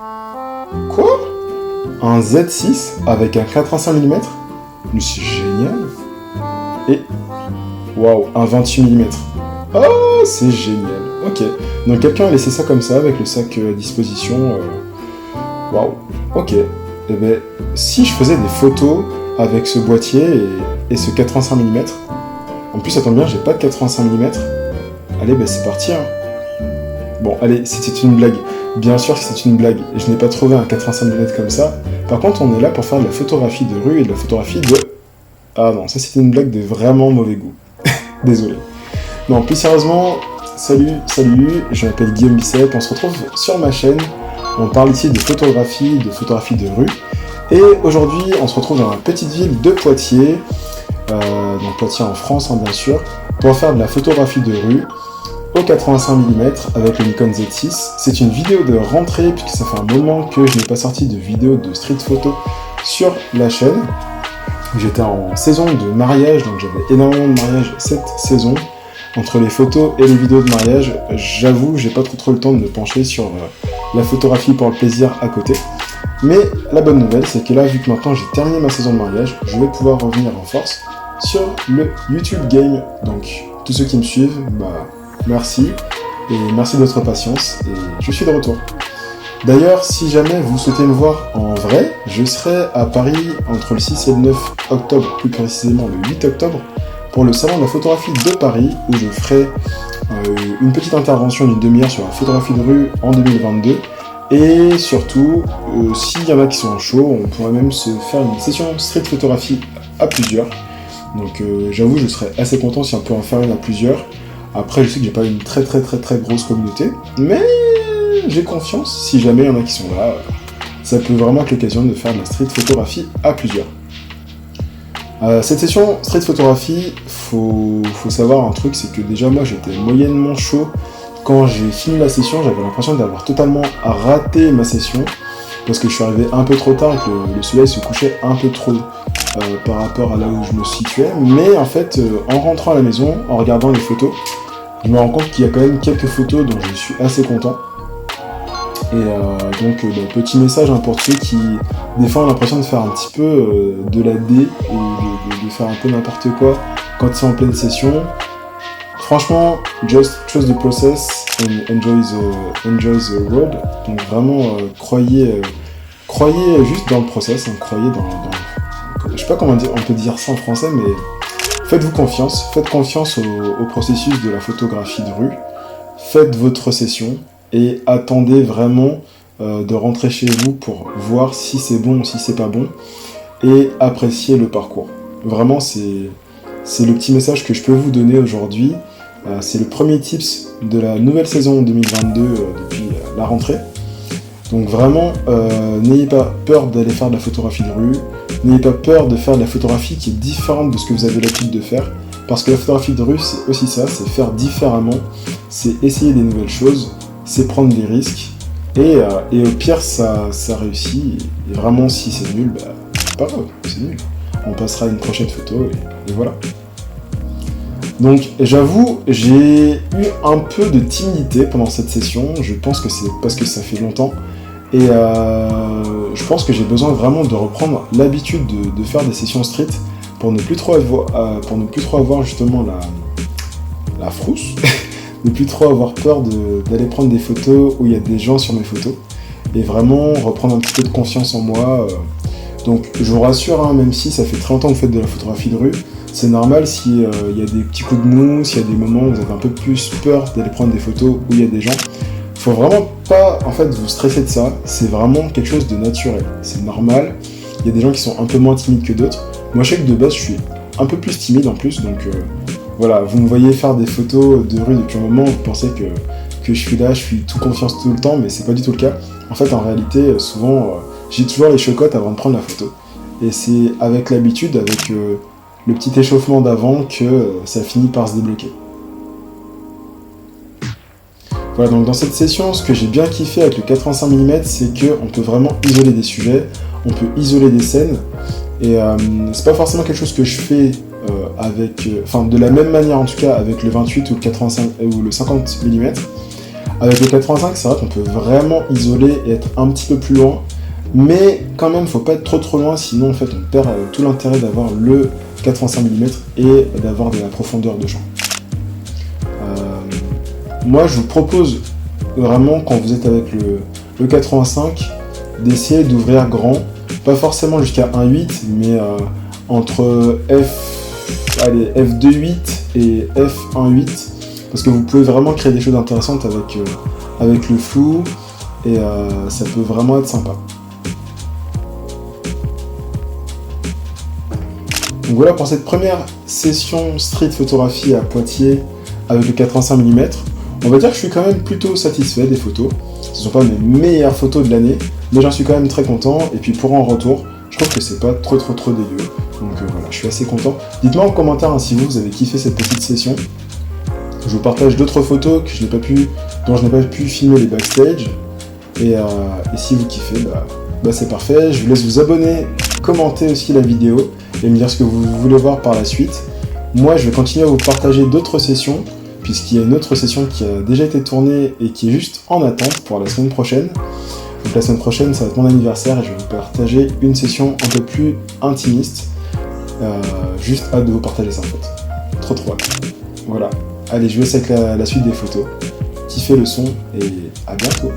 Quoi? Un Z6 avec un 85 mm? Mais c'est génial! Et... Waouh, un 28 mm. Oh, c'est génial. Ok. Donc quelqu'un a laissé ça comme ça, avec le sac à disposition. Waouh. Ok. Eh ben, si je faisais des photos avec ce boîtier et ce 85 mm, en plus ça tombe bien, j'ai pas de 85 mm. Allez, ben c'est parti. Hein. Bon, allez, c'était une blague. Bien sûr que c'est une blague. Je n'ai pas trouvé un 85 mm comme ça. Par contre, on est là pour faire de la photographie de rue et de la photographie de... Ah non, ça c'était une blague de vraiment mauvais goût. Désolé. Non, plus sérieusement, salut, je m'appelle Guillaume Bicep, on se retrouve sur ma chaîne, on parle ici de photographie de rue, et aujourd'hui on se retrouve dans la petite ville de Poitiers, donc Poitiers en France bien sûr, pour faire de la photographie de rue au 85 mm avec le Nikon Z6. C'est une vidéo de rentrée puisque ça fait un moment que je n'ai pas sorti de vidéo de street photo sur la chaîne. J'étais en saison de mariage, donc j'avais énormément de mariages cette saison. Entre les photos et les vidéos de mariage, j'avoue, j'ai pas trop le temps de me pencher sur la photographie pour le plaisir à côté. Mais la bonne nouvelle, c'est que là, vu que maintenant j'ai terminé ma saison de mariage, je vais pouvoir revenir en force sur le YouTube Game. Donc, tous ceux qui me suivent, bah, merci. Et merci de votre patience, et je suis de retour. D'ailleurs, si jamais vous souhaitez me voir en vrai, je serai à Paris entre le 6 et le 9 octobre, plus précisément le 8 octobre, pour le salon de la photographie de Paris, où je ferai une petite intervention d'une demi-heure sur la photographie de rue en 2022. Et surtout, s'il y en a qui sont chauds, on pourrait même se faire une session street photographie à plusieurs. Donc j'avoue, je serais assez content si on peut en faire une à plusieurs. Après, je sais que j'ai pas une très grosse communauté, mais j'ai confiance, si jamais il y en a qui sont là, ça peut vraiment être l'occasion de faire de la street photographie à plusieurs. Cette session street photographie, faut savoir un truc, c'est que déjà moi j'étais moyennement chaud quand j'ai fini la session, j'avais l'impression d'avoir totalement raté ma session parce que je suis arrivé un peu trop tard et que le soleil se couchait un peu trop par rapport à là où je me situais, mais en fait en rentrant à la maison, en regardant les photos, je me rends compte qu'il y a quand même quelques photos dont je suis assez content. Et donc petit message pour ceux qui des fois ont l'impression de faire un petit peu de la D et de faire un peu n'importe quoi quand ils sont en pleine session. Franchement, just trust the process and enjoy the road. Donc vraiment croyez juste dans le process, hein, croyez dans je sais pas comment on peut dire ça en français, mais faites confiance au processus de la photographie de rue, faites votre session et attendez vraiment de rentrer chez vous pour voir si c'est bon ou si c'est pas bon et apprécier le parcours. Vraiment, c'est le petit message que je peux vous donner aujourd'hui. C'est le premier tips de la nouvelle saison 2022 depuis la rentrée. Donc vraiment, n'ayez pas peur d'aller faire de la photographie de rue, n'ayez pas peur de faire de la photographie qui est différente de ce que vous avez l'habitude de faire, parce que la photographie de rue, c'est aussi ça, c'est faire différemment, c'est essayer des nouvelles choses, c'est prendre des risques, et au pire, ça réussit, et vraiment, si c'est nul, bah, c'est pas grave, c'est nul. On passera à une prochaine photo, et voilà. Donc, j'avoue, j'ai eu un peu de timidité pendant cette session, je pense que c'est parce que ça fait longtemps, et je pense que j'ai besoin vraiment de reprendre l'habitude de faire des sessions street pour ne plus trop avoir justement la frousse, ne plus trop avoir peur d'aller prendre des photos où il y a des gens sur mes photos, et vraiment reprendre un petit peu de confiance en moi. Donc je vous rassure, hein, même si ça fait très longtemps que vous faites de la photographie de rue, c'est normal s'il y a des petits coups de mou, s'il y a des moments où vous avez un peu plus peur d'aller prendre des photos où il y a des gens. Faut vraiment pas en fait vous stresser de ça, c'est vraiment quelque chose de naturel, c'est normal. Il y a des gens qui sont un peu moins timides que d'autres. Moi je sais que de base je suis un peu plus timide en plus, donc voilà, vous me voyez faire des photos de rue depuis un moment, vous pensez que je suis là, je suis tout confiance tout le temps, mais c'est pas du tout le cas. En fait en réalité souvent j'ai toujours les chocottes avant de prendre la photo. Et c'est avec l'habitude, avec le petit échauffement d'avant que ça finit par se débloquer. Voilà, donc dans cette session, ce que j'ai bien kiffé avec le 85 mm, c'est qu'on peut vraiment isoler des sujets, on peut isoler des scènes, et c'est pas forcément quelque chose que je fais de la même manière en tout cas avec le 28 ou le 85 ou le 50 mm. Avec le 85, c'est vrai qu'on peut vraiment isoler et être un petit peu plus loin, mais quand même, faut pas être trop loin, sinon en fait on perd tout l'intérêt d'avoir le 85 mm et d'avoir de la profondeur de champ. Moi, je vous propose vraiment, quand vous êtes avec le 85, d'essayer d'ouvrir grand, pas forcément jusqu'à 1.8, mais entre f2.8 et f1.8, parce que vous pouvez vraiment créer des choses intéressantes avec le flou, et ça peut vraiment être sympa. Donc voilà pour cette première session street photographie à Poitiers avec le 85 mm. On va dire que je suis quand même plutôt satisfait des photos. Ce ne sont pas mes meilleures photos de l'année, mais j'en suis quand même très content. Et puis pour en retour, je trouve que c'est pas trop dégueu. Donc voilà, je suis assez content. Dites-moi en commentaire si vous avez kiffé cette petite session. Je vous partage d'autres photos dont je n'ai pas pu filmer les backstage. Et si vous kiffez, c'est parfait. Je vous laisse vous abonner, commenter aussi la vidéo et me dire ce que vous voulez voir par la suite. Moi, je vais continuer à vous partager d'autres sessions, puisqu'il y a une autre session qui a déjà été tournée et qui est juste en attente pour la semaine prochaine. Donc la semaine prochaine, ça va être mon anniversaire et je vais vous partager une session un peu plus intimiste. Juste hâte de vous partager ça en fait. Trop hâte. Voilà. Allez, je vous laisse avec la suite des photos. Kiffez le son et à bientôt.